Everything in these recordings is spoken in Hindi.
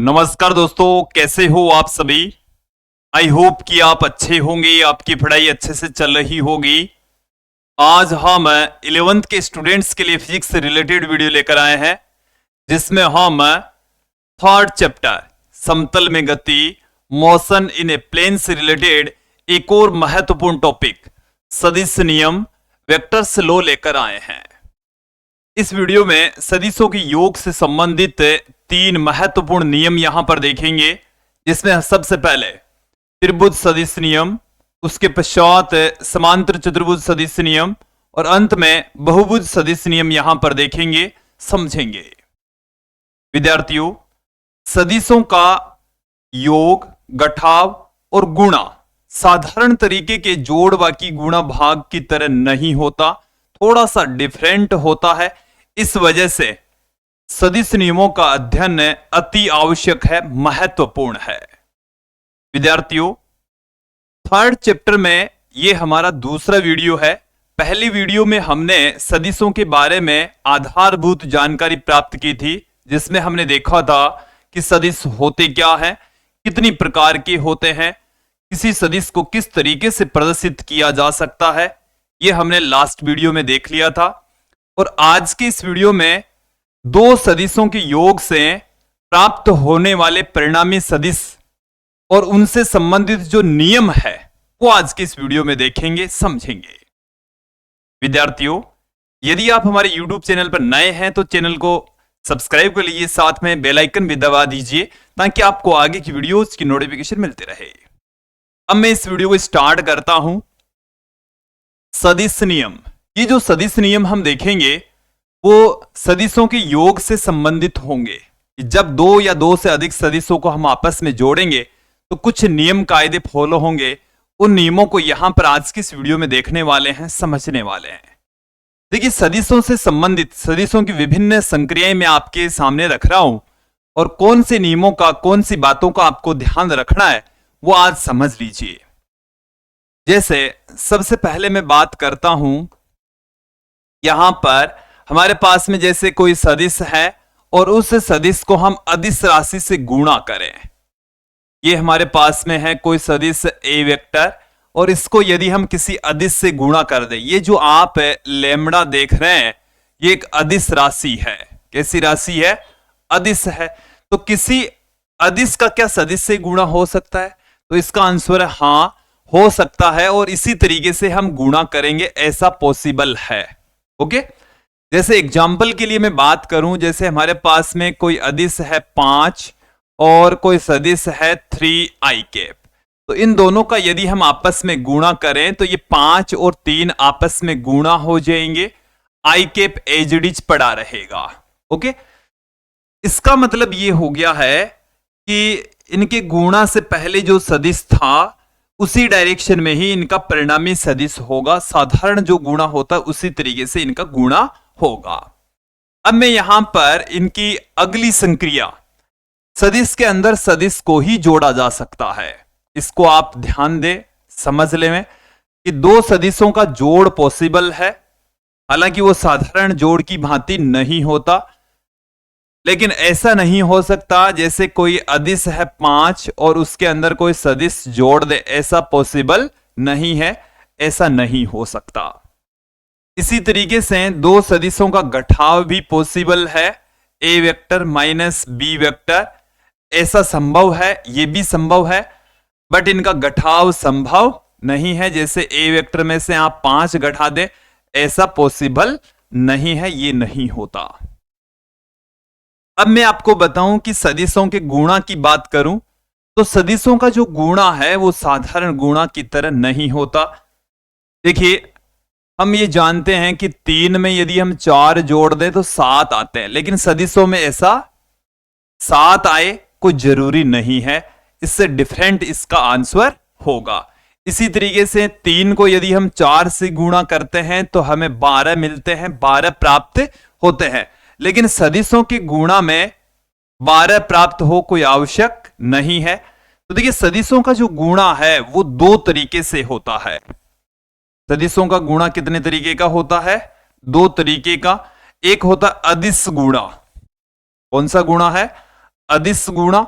नमस्कार दोस्तों, कैसे हो आप सभी। आई होप कि आप अच्छे होंगे, आपकी पढ़ाई अच्छे से चल रही होगी। आज हम 11th के स्टूडेंट्स के लिए फिजिक्स से रिलेटेड वीडियो लेकर आए हैं, जिसमें हम थर्ड चैप्टर समतल में गति मोशन इन ए प्लेन से रिलेटेड एक और महत्वपूर्ण टॉपिक सदिश नियम वेक्टर्स लॉ लेकर आए हैं। इस वीडियो में सदिशों के योग से संबंधित 3 महत्वपूर्ण नियम यहां पर देखेंगे, जिसमें सबसे पहले त्रिभुज सदिश नियम, उसके पश्चात समांतर चतुर्भुज सदिश नियम और अंत में बहुभुज सदिश नियम यहां पर देखेंगे, समझेंगे। विद्यार्थियों, सदिशों का योग, गठाव और गुणा साधारण तरीके के जोड़ बाकी गुणा भाग की तरह नहीं होता, थोड़ा सा डिफरेंट होता है। इस वजह से सदिश नियमों का अध्ययन अति आवश्यक है, महत्वपूर्ण है। विद्यार्थियों, थर्ड चैप्टर में यह हमारा दूसरा वीडियो है। पहली वीडियो में हमने सदिशों के बारे में आधारभूत जानकारी प्राप्त की थी, जिसमें हमने देखा था कि सदिश होते क्या हैं, कितनी प्रकार के होते हैं, किसी सदिश को किस तरीके से प्रदर्शित किया जा सकता है, यह हमने लास्ट वीडियो में देख लिया था। और आज के इस वीडियो में 2 सदिशों के योग से प्राप्त होने वाले परिणामी सदिश और उनसे संबंधित जो नियम है वो आज के इस वीडियो में देखेंगे, समझेंगे। विद्यार्थियों, यदि आप हमारे YouTube चैनल पर नए हैं तो चैनल को सब्सक्राइब कर लीजिए, साथ में बेल आइकन भी दबा दीजिए ताकि आपको आगे की वीडियोस की नोटिफिकेशन मिलती रहे। अब मैं इस वीडियो को स्टार्ट करता हूं। सदिश नियम, ये जो सदिश नियम हम देखेंगे वो सदिशों के योग से संबंधित होंगे। जब 2 या 2 से अधिक सदिशों को हम आपस में जोड़ेंगे तो कुछ नियम कायदे फॉलो होंगे। उन नियमों को यहां पर आज की इस वीडियो में देखने वाले हैं, समझने वाले हैं। देखिए, सदिशों से संबंधित सदिशों की विभिन्न संक्रियाएं मैं आपके सामने रख रहा हूं और कौन से नियमों का, कौन सी बातों का आपको ध्यान रखना है वो आज समझ लीजिए। जैसे सबसे पहले मैं बात करता हूं, यहां पर हमारे पास में जैसे कोई सदिश है और उस सदिश को हम अदिश राशि से गुणा करें। ये हमारे पास में है कोई सदिश ए वेक्टर और इसको यदि हम किसी अदिश से गुणा कर दें, ये जो आप लैम्बडा देख रहे हैं ये एक अदिश राशि है। कैसी राशि है? अदिश है। तो किसी अदिश का क्या सदिश से गुणा हो सकता है? तो इसका आंसर है हां, हो सकता है और इसी तरीके से हम गुणा करेंगे, ऐसा पॉसिबल है। ओके, जैसे एग्जाम्पल के लिए मैं बात करूं, जैसे हमारे पास में कोई अदिश है 5 और कोई सदिश है 3i कैप। तो इन दोनों का यदि हम आपस में गुणा करें तो ये 5 और 3 आपस में गुणा हो जाएंगे, i cap as it is पड़ा रहेगा। ओके, इसका मतलब ये हो गया है कि इनके गुणा से पहले जो सदिश था उसी डायरेक्शन में ही इनका परिणामी सदिश होगा। साधारण जो गुणा होता है उसी तरीके से इनका गुणा होगा। अब मैं यहां पर इनकी अगली संक्रिया, सदिश के अंदर सदिश को ही जोड़ा जा सकता है, इसको आप ध्यान दें, समझ लें कि 2 सदिशों का जोड़ पॉसिबल है। हालांकि वो साधारण जोड़ की भांति नहीं होता, लेकिन ऐसा नहीं हो सकता जैसे कोई अदिश है 5 और उसके अंदर कोई सदिश जोड़ दे, ऐसा पॉसिबल नहीं है, ऐसा नहीं हो सकता। इसी तरीके से 2 सदिशों का गठाव भी पॉसिबल है, A vector minus B vector, ऐसा संभव है, यह भी संभव है, बट इनका गठाव संभव नहीं है। जैसे ए वेक्टर में से आप 5 घटा दें, ऐसा पॉसिबल नहीं है, ये नहीं होता। अब मैं आपको बताऊं कि सदिशों के गुणा की बात करूं तो सदिशों का जो गुणा है वो साधारण गुणा की तरह नहीं होता। देखिए, हम ये जानते हैं कि 3 में यदि हम 4 जोड़ दें तो 7 आते हैं, लेकिन सदिशों में ऐसा 7 आए कोई जरूरी नहीं है, इससे डिफरेंट इसका आंसर होगा। इसी तरीके से 3 को यदि हम 4 से गुणा करते हैं तो हमें 12 मिलते हैं, 12 प्राप्त होते हैं, लेकिन सदिशों के गुणा में 12 प्राप्त हो कोई आवश्यक नहीं है। तो देखिए, सदिशों का जो गुणा है वो 2 तरीके से होता है। सदिशों का गुणा कितने तरीके का होता है? 2 तरीके का। एक होता है अदिश गुणा। कौन सा गुणा है? अदिश गुणा।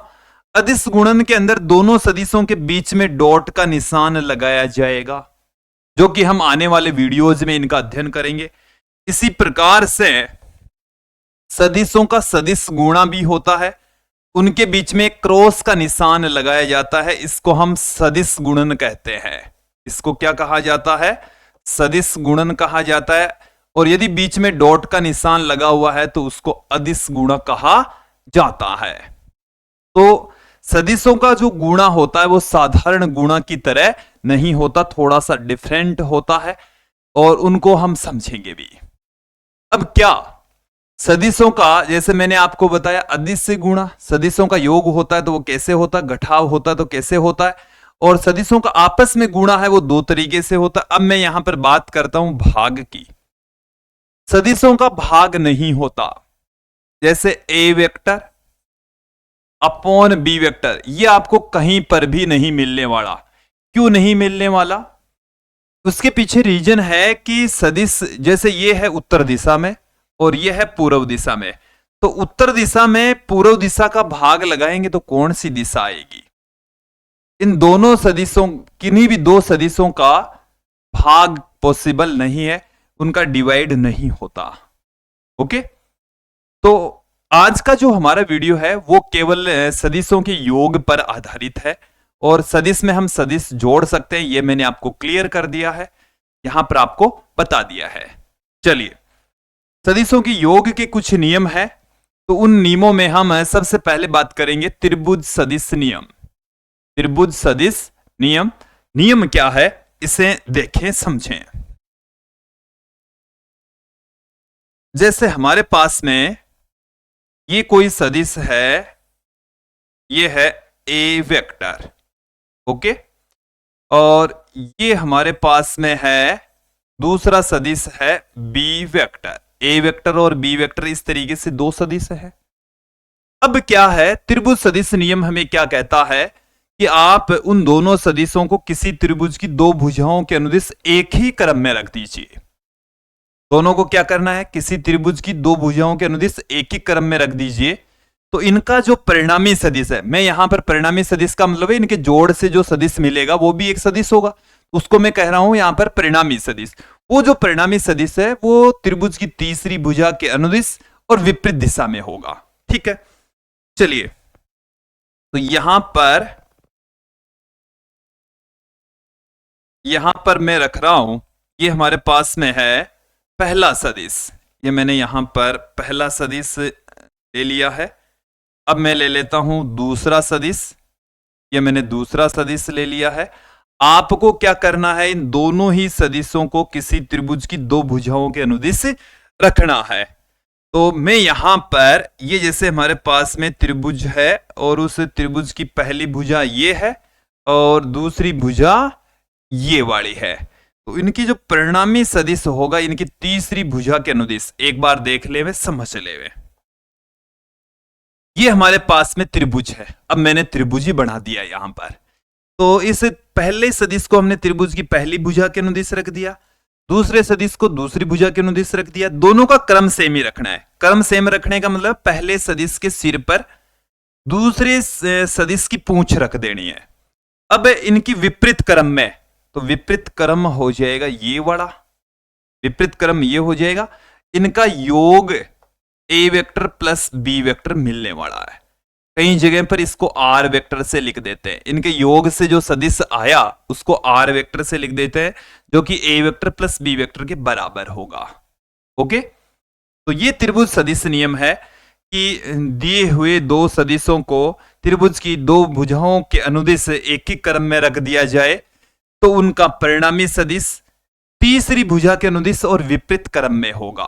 अदिश गुणन के अंदर दोनों सदिशों के बीच में डॉट का निशान लगाया जाएगा, जो कि हम आने वाले वीडियोज में इनका अध्ययन करेंगे। इसी प्रकार से सदिशों का सदिश गुणा भी होता है, उनके बीच में क्रॉस का निशान लगाया जाता है, इसको हम सदिश गुणन कहते हैं। इसको क्या कहा जाता है? सदिश गुणन कहा जाता है। और यदि बीच में डॉट का निशान लगा हुआ है तो उसको अदिश गुणा कहा जाता है। तो सदिशों का जो गुणा होता है वो साधारण गुणा की तरह नहीं होता, थोड़ा सा डिफरेंट होता है, और उनको हम समझेंगे भी। अब क्या सदिशों का, जैसे मैंने आपको बताया अदिश से गुणा, सदिशों का योग होता है तो वो कैसे होता है, घटाव होता है तो कैसे होता है, और सदिशों का आपस में गुणा है वो दो तरीके से होता है। अब मैं यहां पर बात करता हूं भाग की। सदिशों का भाग नहीं होता, जैसे ए वेक्टर अपॉन बी वेक्टर, ये आपको कहीं पर भी नहीं मिलने वाला। क्यों नहीं मिलने वाला? उसके पीछे रीजन है कि सदिश, जैसे ये है उत्तर दिशा में और ये है पूर्व दिशा में, तो उत्तर दिशा में पूर्व दिशा का भाग लगाएंगे तो कौन सी दिशा आएगी? इन दोनों सदिशों, किन्हीं भी दो सदिशों का भाग पॉसिबल नहीं है, उनका डिवाइड नहीं होता। ओके, तो आज का जो हमारा वीडियो है वो केवल सदिशों के योग पर आधारित है, और सदिश में हम सदिश जोड़ सकते हैं, ये मैंने आपको क्लियर कर दिया है, यहां पर आपको बता दिया है। चलिए, सदिशों के योग के कुछ नियम है, तो उन नियमों में हम सबसे पहले बात करेंगे त्रिभुज सदिश नियम। त्रिभुज सदिश नियम, नियम क्या है इसे देखें समझें। जैसे हमारे पास में ये कोई सदिश है, ये है ए वेक्टर, ओके, और ये हमारे पास में है दूसरा सदिश है बी वेक्टर। ए वेक्टर और बी वेक्टर इस तरीके से दो सदिश है। अब क्या है, त्रिभुज सदिश नियम हमें क्या कहता है कि आप उन दोनों सदिशों को किसी त्रिभुज की दो भुजाओं के अनुदिश एक ही क्रम में रख दीजिए। दोनों को क्या करना है, किसी त्रिभुज की दो भुजाओं के अनुदिश एक ही क्रम में रख दीजिए, तो इनका जो परिणामी सदिश है, मैं यहां पर परिणामी सदिश का मतलब है इनके जोड़ से जो सदिश मिलेगा वो भी एक सदिश होगा, उसको मैं कह रहा हूं यहां पर परिणामी सदिश। वो जो परिणामी सदिश है वो त्रिभुज की तीसरी भुजा के अनुदिश और विपरीत दिशा में होगा। ठीक है, चलिए, तो यहां पर मैं रख रहा हूं, ये हमारे पास में है पहला सदिश, ये मैंने यहां पर पहला सदिश ले लिया है। अब मैं ले लेता हूं दूसरा सदिश, ये मैंने दूसरा सदिश ले लिया है। आपको क्या करना है, इन दोनों ही सदिशों को किसी त्रिभुज की दो भुजाओं के अनुदिश रखना है। तो मैं यहां पर, ये जैसे हमारे पास में त्रिभुज है और उस त्रिभुज की पहली भुजा ये है और दूसरी भुजा ये वाली है, तो इनकी जो परिणामी सदिश होगा इनकी तीसरी भुजा के अनुदिश, एक बार देख ले वे, समझ ले वे। ये हमारे पास में त्रिभुज है, अब मैंने त्रिभुज ही बना दिया यहां पर, तो इस पहले सदिश को हमने त्रिभुज की पहली भुजा के अनुदिश रख दिया, दूसरे सदिश को दूसरी भुजा के अनुदिश रख दिया। दोनों का क्रम सेम ही रखना है। क्रम सेम रखने का मतलब पहले सदिश के सिर पर दूसरे सदिश की पूंछ रख देनी है। अब इनकी विपरीत क्रम में, तो विपरीत क्रम हो जाएगा ये वाला, विपरीत क्रम ये हो जाएगा, इनका योग ए वेक्टर प्लस बी वेक्टर मिलने वाला है। कई जगह पर इसको आर वेक्टर से लिख देते हैं, इनके योग से जो सदिश आया उसको आर वेक्टर से लिख देते हैं, जो कि ए वेक्टर प्लस बी वेक्टर के बराबर होगा। ओके, तो ये त्रिभुज सदिश नियम है कि दिए हुए दो सदिशों को त्रिभुज की दो भुजाओं के अनुदिश एक ही क्रम में रख दिया जाए तो उनका परिणामी सदिश तीसरी भुजा के अनुदिश और विपरीत क्रम में होगा।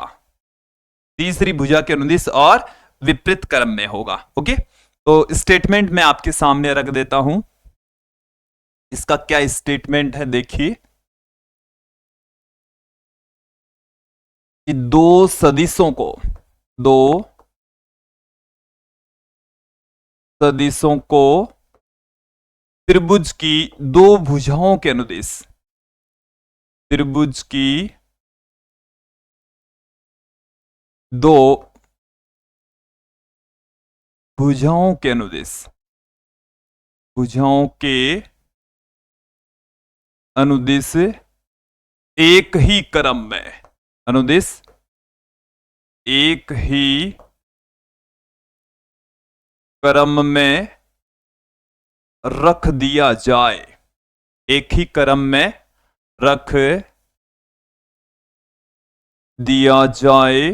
तीसरी भुजा के अनुदिश और विपरीत क्रम में होगा। ओके, तो स्टेटमेंट मैं आपके सामने रख देता हूं, इसका क्या स्टेटमेंट है देखिए, कि दो सदिशों को त्रिभुज की दो भुजाओं के अनुदिश, त्रिभुज की दो भुजाओं के अनुदिश, भुजाओं के अनुदिश एक ही क्रम में, अनुदिश एक ही क्रम में रख दिया जाए, एक ही क्रम में रख दिया जाए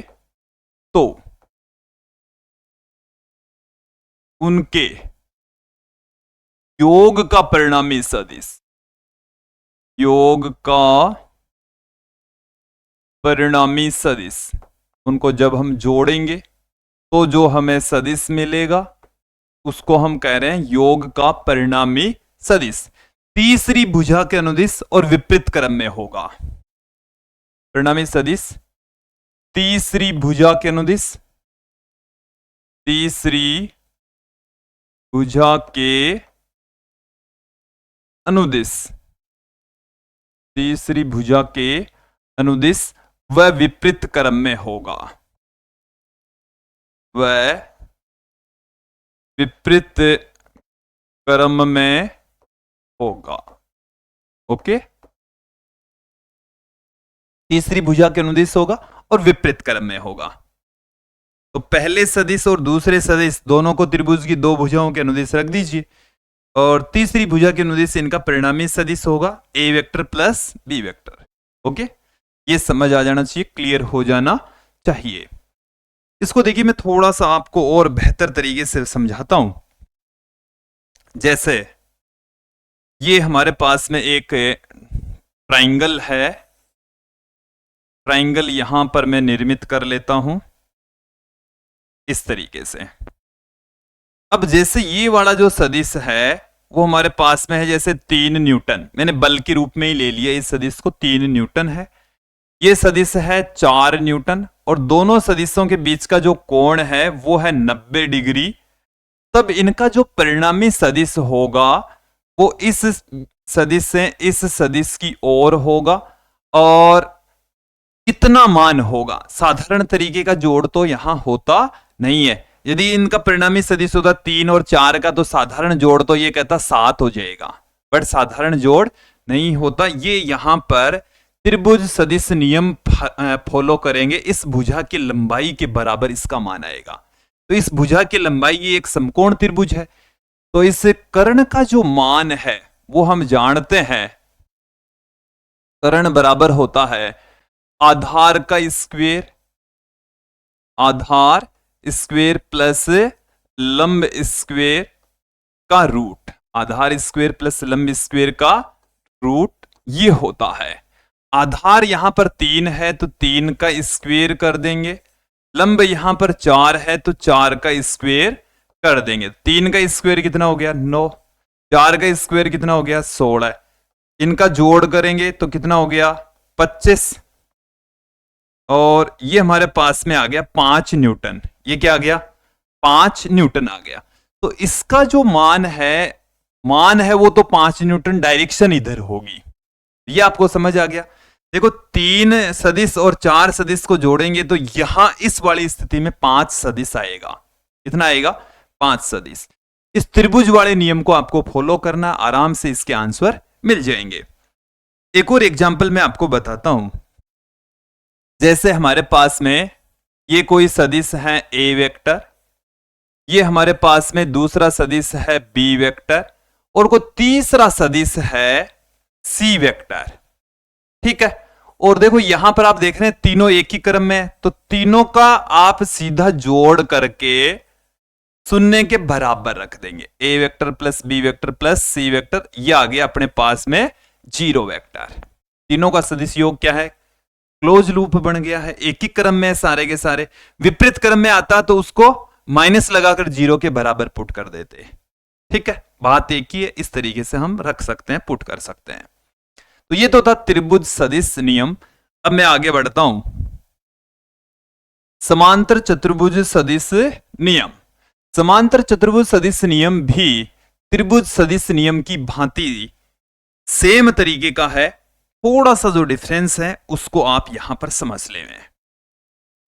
तो उनके योग का परिणामी सदिश, योग का परिणामी सदिश, उनको जब हम जोड़ेंगे तो जो हमें सदिश मिलेगा उसको हम कह रहे हैं योग का परिणामी सदिश। तीसरी भुजा के अनुदिश और विपरीत क्रम में होगा। परिणामी सदिश तीसरी भुजा के अनुदिश, तीसरी भुजा के अनुदिश, तीसरी भुजा के अनुदिश वह विपरीत क्रम में होगा, वह विपरीत क्रम में होगा। ओके, तीसरी भुजा के अनुदिश होगा और विपरीत क्रम में होगा। तो पहले सदिश और दूसरे सदिश दोनों को त्रिभुज की दो भुजाओं के अनुदिश रख दीजिए और तीसरी भुजा के अनुदिश इनका परिणामी सदिश होगा A vector plus B vector. Okay, ये समझ आ जाना चाहिए, क्लियर हो जाना चाहिए। इसको देखिए मैं थोड़ा सा आपको और बेहतर तरीके से समझाता हूं। जैसे ये हमारे पास में एक ट्राइंगल है, ट्राइंगल यहां पर मैं निर्मित कर लेता हूं इस तरीके से। अब जैसे ये वाला जो सदिश है वो हमारे पास में है जैसे 3 न्यूटन, मैंने बल के रूप में ही ले लिया इस सदिश को, 3 न्यूटन है। ये सदिश है 4 न्यूटन और दोनों सदिशों के बीच का जो कोण है वो है 90 डिग्री। तब इनका जो परिणामी सदिश होगा वो इस सदिश से इस सदिश की ओर होगा और कितना मान होगा। साधारण तरीके का जोड़ तो यहां होता नहीं है। यदि इनका परिणामी सदिश होता 3 और 4 का तो साधारण जोड़ तो ये कहता 7 हो जाएगा, बट साधारण जोड़ नहीं होता। ये यहां पर त्रिभुज सदिश नियम फॉलो करेंगे, इस भुजा की लंबाई के बराबर इसका मान आएगा। तो इस भुजा की लंबाई ये एक समकोण त्रिभुज है, तो इस कर्ण का जो मान है वो हम जानते हैं, कर्ण बराबर होता है आधार का स्क्वायर, आधार स्क्वायर प्लस लंब स्क्वायर का रूट, आधार स्क्वायर प्लस लंब स्क्वायर का रूट ये होता है। आधार यहां पर 3 है तो 3 का स्क्वायर कर देंगे, लंब यहां पर 4 है तो 4 का स्क्वायर कर देंगे। 3 का स्क्वायर कितना हो गया 9, 4 का स्क्वायर कितना हो गया 16, इनका जोड़ करेंगे तो कितना हो गया 25 और ये हमारे पास में आ गया 5 न्यूटन। ये क्या आ गया 5 न्यूटन आ गया। तो इसका जो मान है वो तो 5 न्यूटन, डायरेक्शन इधर होगी। ये आपको समझ आ गया। देखो 3 सदिश और 4 सदिश को जोड़ेंगे तो यहां इस वाली स्थिति में 5 सदिश आएगा। कितना आएगा 5 सदिश। इस त्रिभुज वाले नियम को आपको फॉलो करना, आराम से इसके आंसर मिल जाएंगे। एक और एग्जांपल मैं आपको बताता हूं। जैसे हमारे पास में ये कोई सदिश है ए वेक्टर, ये हमारे पास में दूसरा सदिश है बी वेक्टर और कोई तीसरा सदिश है सी वेक्टर। ठीक है, और देखो यहां पर आप देख रहे हैं तीनों एक ही क्रम में, तो तीनों का आप सीधा जोड़ करके शून्य के बराबर रख देंगे। A vector plus B vector plus C vector, ये आ गया अपने पास में 0 वेक्टर। तीनों का सदिश योग क्या है, क्लोज लूप बन गया है, एक ही क्रम में सारे के सारे। विपरीत क्रम में आता तो उसको माइनस लगाकर 0 के बराबर पुट कर देते। ठीक है, बात एक ही है, इस तरीके से हम रख सकते हैं, पुट कर सकते हैं। तो ये तो था त्रिभुज सदिश नियम। अब मैं आगे बढ़ता हूं, समांतर चतुर्भुज सदिश नियम। समांतर चतुर्भुज सदिश नियम भी त्रिभुज सदिश नियम की भांति सेम तरीके का है, थोड़ा सा जो डिफरेंस है उसको आप यहां पर समझ लें।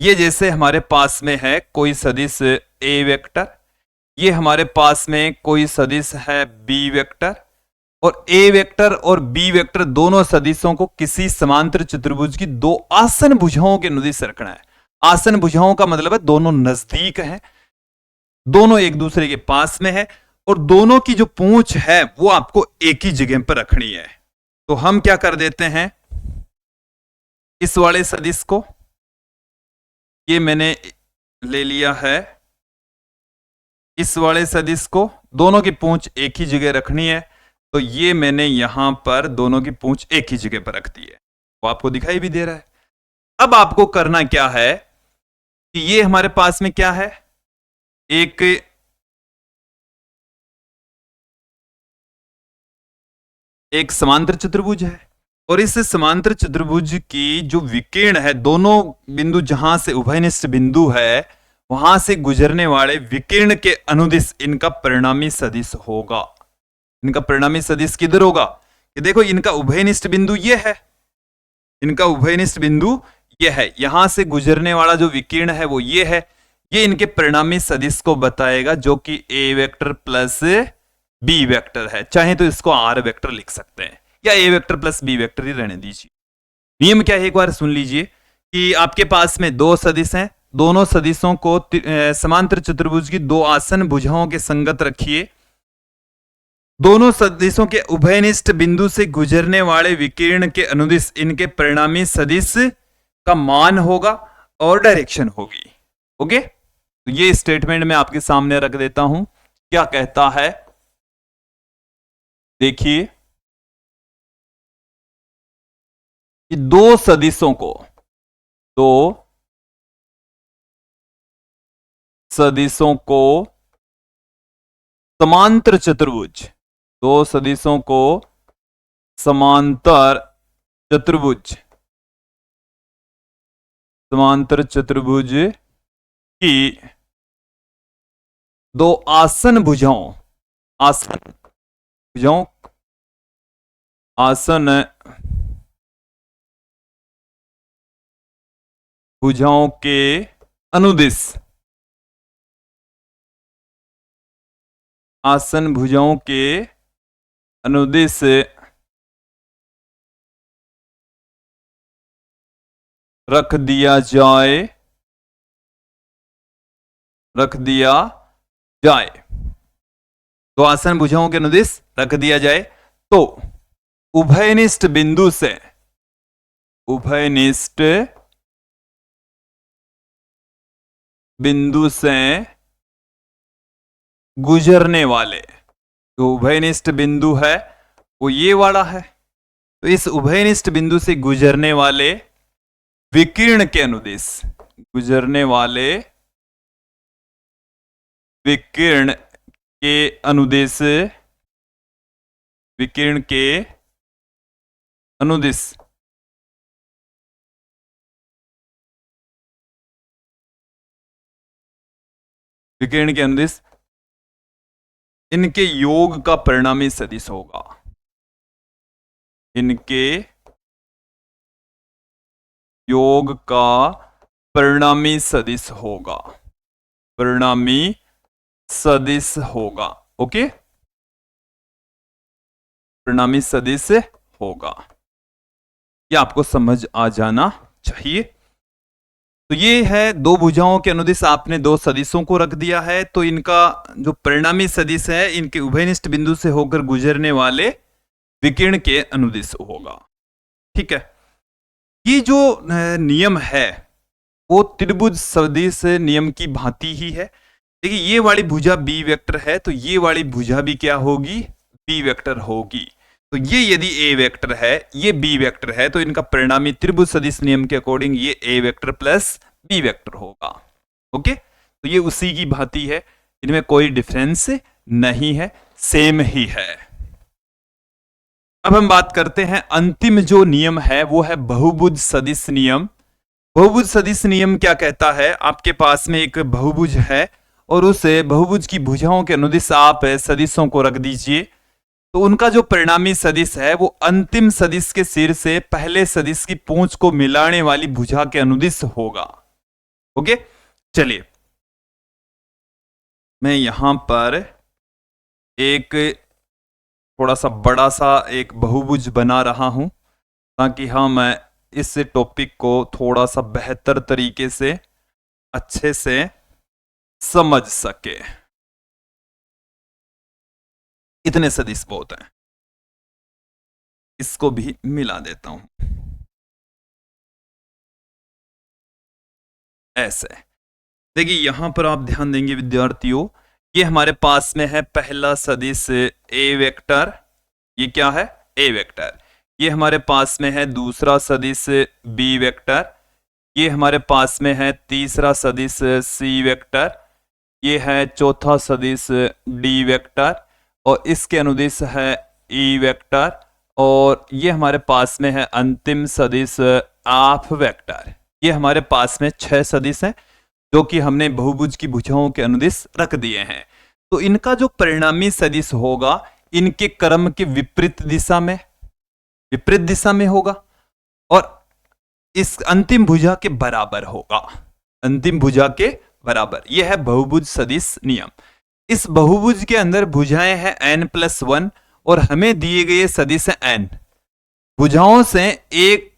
ये जैसे हमारे पास में है कोई सदिश ए वेक्टर, ये हमारे पास में कोई सदिश है बी वेक्टर, और ए वेक्टर और बी वेक्टर दोनों सदिशों को किसी समांतर चतुर्भुज की दो आसन भुजाओं के अनुदिश रखना है। आसन भुजाओं का मतलब है दोनों नजदीक हैं, दोनों एक दूसरे के पास में है, और दोनों की जो पूंछ है वो आपको एक ही जगह पर रखनी है। तो हम क्या कर देते हैं, इस वाले सदिश को ये मैंने ले लिया है, इस वाले सदिश को दोनों की पूंछ एक ही जगह रखनी है, तो ये मैंने यहां पर दोनों की पूंछ एक ही जगह पर रख दी है, वो आपको दिखाई भी दे रहा है। अब आपको करना क्या है कि ये हमारे पास में क्या है, एक समांतर चतुर्भुज है, और इस समांतर चतुर्भुज की जो विकीर्ण है, दोनों बिंदु जहां से उभयनिष्ठ बिंदु है वहां से गुजरने वाले विकीर्ण के अनुदिश इनका परिणामी सदिश होगा। इनका परिणामी सदिश किधर होगा, कि देखो इनका उभयनिष्ठ बिंदु ये है, इनका उभयनिष्ठ बिंदु ये है, यहां से गुजरने वाला जो विकीर्ण है वो ये है, ये इनके परिणामी सदिश को बताएगा, जो कि ए वेक्टर प्लस बी वेक्टर है। चाहे तो इसको आर वेक्टर लिख सकते हैं, या ए वेक्टर प्लस बी वेक्टर ही रहने दीजिए। नियम क्या है एक बार सुन लीजिए, कि आपके पास में दो सदिश हैं, दोनों सदिशों को समांतर चतुर्भुज की दो आसन भुजाओं के संगत रखिए। दोनों सदिशों के उभयनिष्ठ बिंदु से गुजरने वाले विकीर्ण के अनुदिश इनके परिणामी सदिश का मान होगा और डायरेक्शन होगी। ओके, तो ये स्टेटमेंट मैं आपके सामने रख देता हूं, क्या कहता है देखिए, कि दो सदिशों को समांतर चतुर्भुज, दो सदिशों को समांतर चतुर्भुज की दो आसन भुजाओं के अनुदिश, आसन भुजाओं के अनुदिश रख दिया जाए, तो आसन भुजाओं के अनुदिश रख दिया जाए, तो उभयनिष्ठ बिंदु से गुजरने वाले, जो उभयनिष्ठ बिंदु है वो ये वाला है, तो इस उभयनिष्ठ बिंदु से गुजरने वाले विकीर्ण के अनुदिश, विकीर्ण के अनुदिश इनके योग का परिणामी सदिश होगा, इनके योग का परिणामी सदिश होगा, ओके, परिणामी सदिश होगा, ये आपको समझ आ जाना चाहिए। तो ये है दो भुजाओं के अनुदिश आपने दो सदिशों को रख दिया है, तो इनका जो परिणामी सदिश है इनके उभयनिष्ठ बिंदु से होकर गुजरने वाले विकीर्ण के अनुदिश होगा। ठीक है, ये जो नियम है वो त्रिभुज सदिश नियम की भांति ही है। देखिए ये वाली भुजा बी वेक्टर है, तो ये वाली भुजा भी क्या होगी, बी वेक्टर होगी। तो ये यदि ए वेक्टर है, ये बी वेक्टर है, तो इनका परिणामी त्रिभुज सदिश नियम के अकॉर्डिंग ये A vector plus B vector होगा। ओके, तो ये उसी की भांति है, इनमें कोई डिफरेंस नहीं है, सेम ही है। अब हम बात करते हैं अंतिम जो नियम है वो है बहुभुज सदिश नियम। बहुभुज सदिश नियम क्या कहता है, आपके पास में एक बहुभुज है और उस बहुभुज की भुजाओं के अनुदिश आप सदिशों को रख दीजिए, तो उनका जो परिणामी सदिश है वो अंतिम सदिश के सिर से पहले सदिश की पूंछ को मिलाने वाली भुजा के अनुदिश होगा। ओके, चलिए मैं यहां पर एक थोड़ा सा बड़ा सा एक बहुभुज बना रहा हूं ताकि हम इस टॉपिक को थोड़ा सा बेहतर तरीके से अच्छे से समझ सके। इतने सदिश बहुत हैं, इसको भी मिला देता हूं ऐसे। देखिए यहां पर आप ध्यान देंगे विद्यार्थियों, ये हमारे पास में है पहला सदिश ए वेक्टर, ये क्या है ए वेक्टर। ये हमारे पास में है दूसरा सदिश बी वेक्टर, ये हमारे पास में है तीसरा सदिश सी वेक्टर, ये है चौथा सदिश डी वेक्टर और इसके अनुदिश है ई वेक्टर, और ये हमारे पास में है अंतिम सदिश एफ वेक्टर। ये हमारे पास में 6 सदिश हैं जो कि हमने बहुभुज की भुजाओं के अनुदिश रख दिए हैं। तो इनका जो परिणामी सदिश होगा इनके क्रम के विपरीत दिशा में होगा और इस अंतिम भुजा के बराबर होगा, अंतिम भुजा के बराबर। यह है बहुभुज सदिश नियम। इस बहुभुज के अंदर भुजाएं हैं n+1 और हमें दिए गए सदिश हैं n। भुजाओं से एक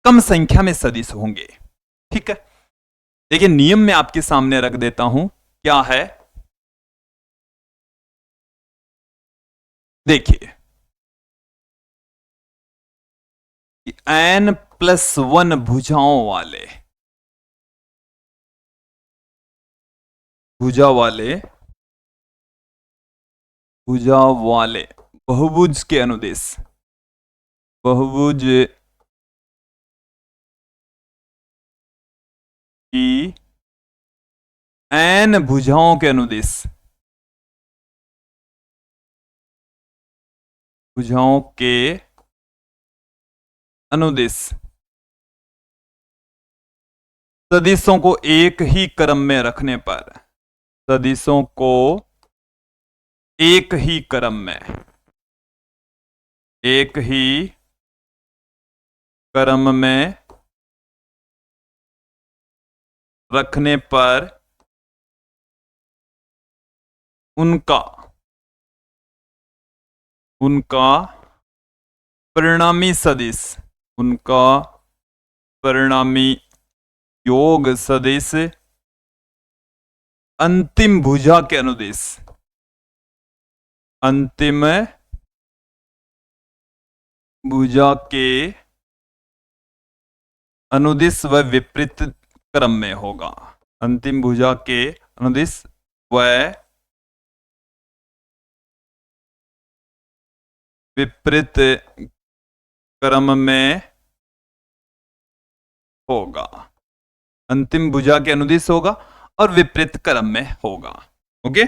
कम संख्या में सदिश होंगे, ठीक है। देखिए नियम में आपके सामने रख देता हूं, क्या है देखिए, n+1 भुजा वाले बहुभुज के अनुदिश, बहुभुज की n भुजाओं के अनुदिश, भुजाओं के अनुदिश सदिशों को एक ही क्रम में रखने पर, सदिशों को एक ही क्रम में, एक ही क्रम में रखने पर उनका परिणामी सदिश, उनका परिणामी योग सदिश अंतिम भुजा के अनुदिश, अंतिम भुजा के अनुदिश व विपरीत क्रम में होगा, अंतिम भुजा के अनुदिश व विपरीत क्रम में होगा, अंतिम भुजा के अनुदिश होगा और विपरीत क्रम में होगा। ओके,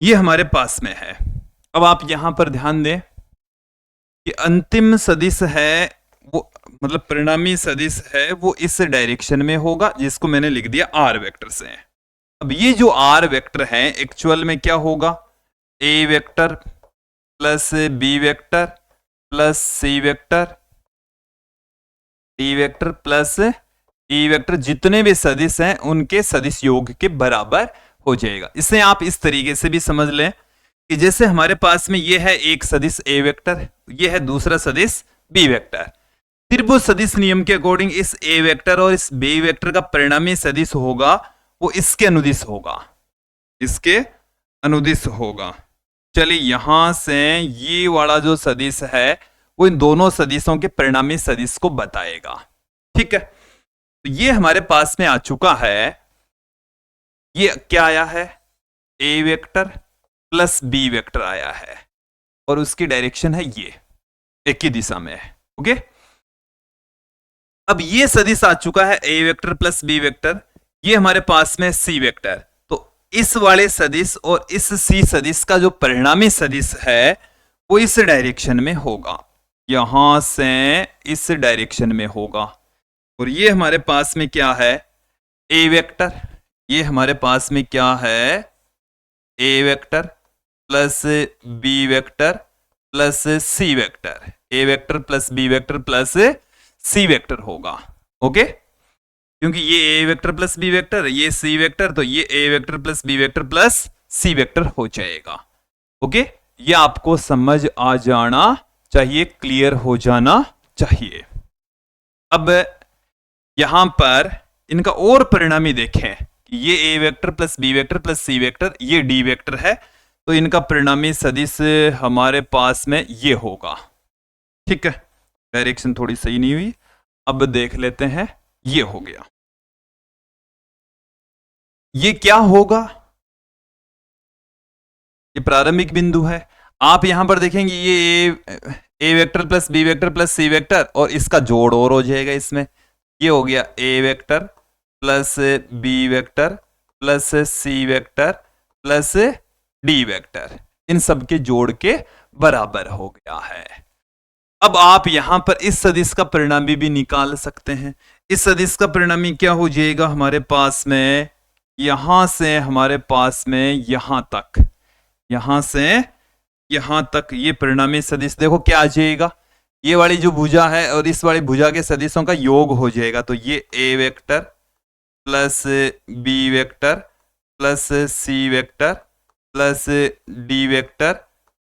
ये हमारे पास में है। अब आप यहां पर ध्यान दें कि अंतिम सदिश है वो, मतलब परिणामी सदिश है वो इस डायरेक्शन में होगा जिसको मैंने लिख दिया आर वेक्टर से। अब ये जो आर वेक्टर है एक्चुअल में क्या होगा, A vector plus B vector plus C vector D vector plus E vector, जितने भी सदिश हैं उनके सदिश योग के बराबर हो जाएगा। इसे आप इस तरीके से भी समझ लें कि जैसे हमारे पास में ये है एक सदिश ए वेक्टर, ये है दूसरा सदिश बी वेक्टर, फिर वो सदिश नियम के अकॉर्डिंग इस ए वेक्टर और इस बी वेक्टर का परिणामी सदिश होगा वो इसके अनुदिश होगा, इसके अनुदिश होगा। चलिए यहां से ये वाला जो सदिश है वो इन दोनों सदिशों के परिणामी सदिश को बताएगा, ठीक है। तो ये हमारे पास में आ चुका है, ये क्या आया है, A vector plus B vector आया है और उसकी डायरेक्शन है ये, एक ही दिशा में है। ओके, अब ये सदिश आ चुका है A vector plus B vector, ये हमारे पास में सी वेक्टर। तो इस वाले सदिश और इस सी सदिश का जो परिणामी सदिश है वो इस डायरेक्शन में होगा, यहां से इस डायरेक्शन में होगा। और ये हमारे पास में क्या है, ए वेक्टर, ये हमारे पास में क्या है, A vector plus B vector plus C vector, A vector plus B vector plus C vector होगा। ओके, क्योंकि ये A vector plus B vector, ये सी वेक्टर, तो ये A vector plus B vector plus C vector हो जाएगा। ओके, ये आपको समझ आ जाना चाहिए, क्लियर हो जाना चाहिए। अब यहां पर इनका और परिणामी देखें, ये A vector plus B vector plus C vector, ये डी वेक्टर है, तो इनका परिणामी सदिश हमारे पास में ये होगा। ठीक है, डायरेक्शन थोड़ी सही नहीं हुई, अब देख लेते हैं, ये हो गया। ये क्या होगा, ये प्रारंभिक बिंदु है। आप यहां पर देखेंगे ये A vector plus B vector plus C vector, और इसका जोड़ और हो जाएगा इसमें, ये हो गया A vector plus B vector plus C vector plus D vector, इन सब के जोड़ के बराबर हो गया है। अब आप यहां पर इस सदिश का परिणामी भी निकाल सकते हैं। इस सदिश का परिणामी क्या हो जाएगा हमारे पास में, यहां से हमारे पास में यहां तक, यहां से यहां तक ये परिणामी सदिश देखो क्या आ जाएगा, ये वाली जो भुजा है और इस वाली भुजा के सदिशों का योग हो जाएगा। तो ये A vector plus B vector plus C vector plus D vector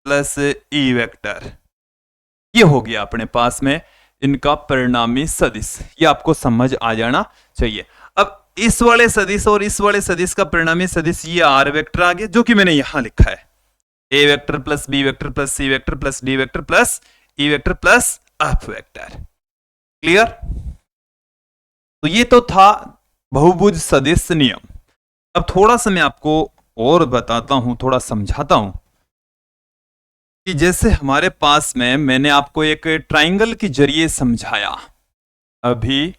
plus E vector, ये हो गया अपने पास में इनका परिणामी सदिश। ये आपको समझ आ जाना चाहिए। अब इस वाले सदिश और इस वाले सदिश का परिणामी सदिश ये आर वेक्टर आ गया, जो कि मैंने यहां लिखा है, A vector plus B vector plus C vector plus D vector plus E vector plus F vector. Clear? तो ये तो था बहुभुज सदिश नियम। अब थोड़ा सा मैं आपको और बताता हूं, थोड़ा समझाता हूं कि जैसे हमारे पास में मैंने आपको एक ट्रायंगल के जरिए समझाया अभी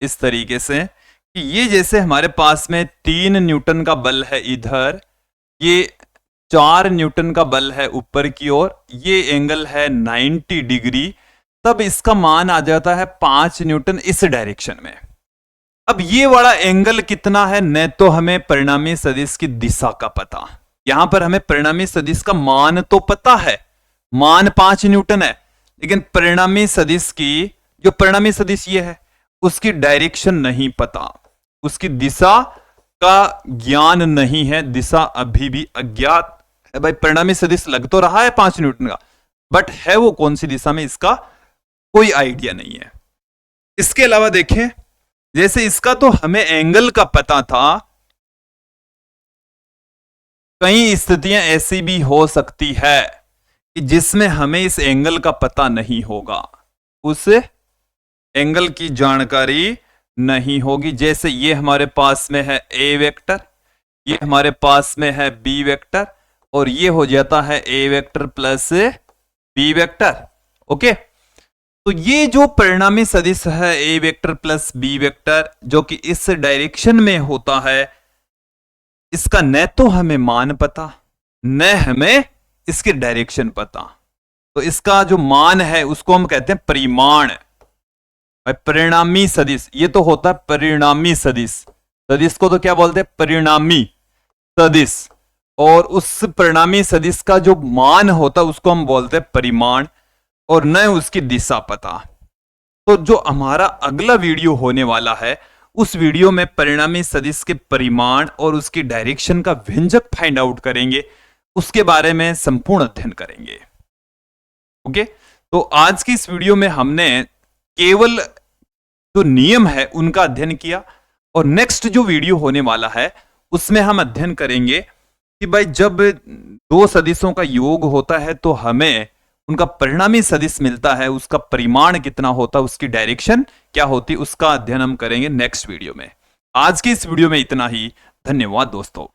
इस तरीके से कि ये जैसे हमारे पास में 3 न्यूटन का बल है इधर, ये 4 न्यूटन का बल है ऊपर की ओर, ये एंगल है 90 डिग्री, तब इसका मान आ जाता है 5 न्यूटन इस डायरेक्शन में। अब ये वाला एंगल कितना है, न तो हमें परिणामी सदिश की दिशा का पता, यहां पर हमें परिणामी सदिश का मान तो पता है, मान 5 न्यूटन है, लेकिन परिणामी सदिश की जो परिणामी सदिश ये है उसकी डायरेक्शन नहीं पता, उसकी दिशा का ज्ञान नहीं है, दिशा अभी भी अज्ञात है। भाई परिणामी सदिश लग तो रहा है 5 न्यूटन का, बट है वो कौन सी दिशा में इसका कोई आइडिया नहीं है। इसके अलावा देखें, जैसे इसका तो हमें एंगल का पता था, कई स्थितियां ऐसी भी हो सकती है कि जिसमें हमें इस एंगल का पता नहीं होगा, उस एंगल की जानकारी नहीं होगी। जैसे ये हमारे पास में है ए वेक्टर, ये हमारे पास में है बी वेक्टर, और ये हो जाता है A vector plus B vector. Okay, तो ये जो परिणामी सदिश है A vector plus B vector, जो कि इस डायरेक्शन में होता है, इसका न तो हमें मान पता, न हमें इसकी डायरेक्शन पता। तो इसका जो मान है उसको हम कहते हैं परिमाण। परिणामी सदिश, ये तो होता है परिणामी सदिश, सदिश को तो क्या बोलते हैं, परिणामी सदिश, और उस परिणामी सदिश का जो मान होता है उसको हम बोलते हैं परिमाण, और न उसकी दिशा पता। तो जो हमारा अगला वीडियो होने वाला है, उस वीडियो में परिणामी सदिश के परिमाण और उसकी डायरेक्शन का व्यंजक फाइंड आउट करेंगे, उसके बारे में संपूर्ण अध्ययन करेंगे। ओके, तो आज की इस वीडियो में हमने केवल जो नियम है उनका अध्ययन किया, और नेक्स्ट जो वीडियो होने वाला है उसमें हम अध्ययन करेंगे कि भाई जब दो सदिशों का योग होता है तो हमें उनका परिणामी सदिश मिलता है, उसका परिमाण कितना होता है, उसकी डायरेक्शन क्या होती है, उसका अध्ययन हम करेंगे नेक्स्ट वीडियो में। आज की इस वीडियो में इतना ही। धन्यवाद दोस्तों।